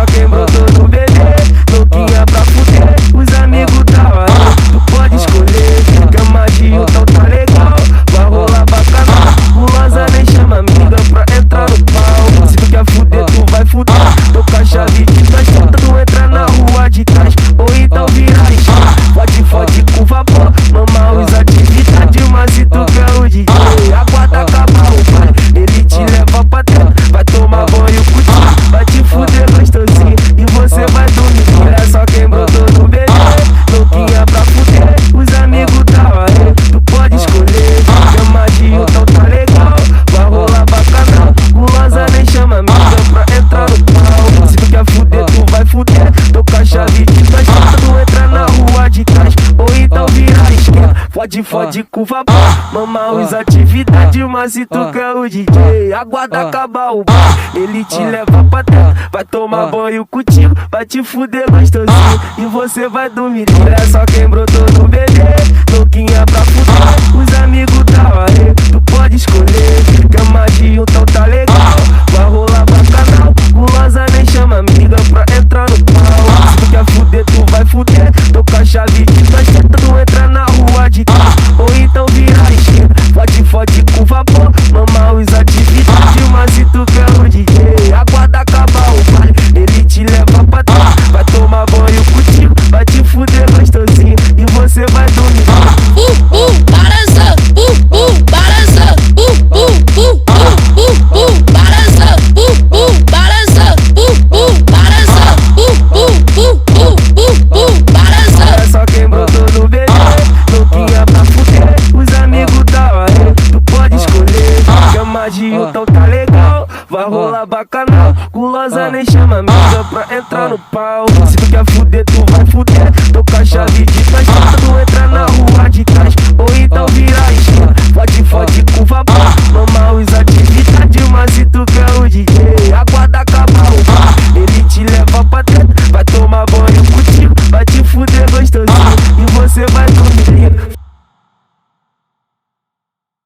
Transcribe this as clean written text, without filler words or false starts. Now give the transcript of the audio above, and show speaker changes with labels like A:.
A: só quem brotou no bebê, louquinha pra fuder, os amigos tava aí. Tu pode escolher, cama de então tá legal, vai rolar bacana. Gulosa nem chama amiga pra entrar no pau. Se tu quer fuder, tu vai fuder. Tô com a chave de trás, tu entra na rua de trás, ou então vira a esquina. Fode com vapor, mama usa atividade, mas se tu quer o DJ, aguarda acabar o baile, ele te leva pra dentro, vai tomar banho contigo, vai te fuder gostosinho e você vai dormir. Olha só quem brotou no bebê, louquinha pra fuder, os amigos tava aí. Tu pode escolher, chama de então tá legal, vai rolar bacana. Gulosa nem chama amiga pra entrar no pau. Se tu quer fuder, tu vai fuder. Tô com a chave de trás, tu entra na rua de trás, ou então vira a esquerda. Fode com vapor, mama usa atividade, mas se tu quer o DJ, aguarda acabar o baile, ele te leva pra dentro, vai tomar banho contigo, vai te fuder gostosinho e você vai dormir. Olha só quem brotou no bebê, louquinha pra fuder, os amigos tava aí. Tu pode escolher, cama de então tá legal, vai rolar bacana. Gulosa nem chama amiga pra entrar no pau. Se tu quer fuder, tu vai fuder. Tô com a chave de trás, tu entra na rua de trás, ou então vira a esquerda. Fode com vapor, mama usa atividade, mas se tu quer o DJ, aguarda acabar o baile, ele te leva pra trás, vai tomar banho contigo, vai te fuder gostosinho e você vai dormir.
B: Balança, balança, balança, balança, balança.
A: Olha só quem brotou no bebê, louquinha pra fuder, os amigos tava aí. Tu pode escolher, chama de então tá legal, vai rolar bacana. Gulosa nem chama amiga pra entrar no pau. Se tu quer fuder, tu vai fuder. Tô com a chave de trás,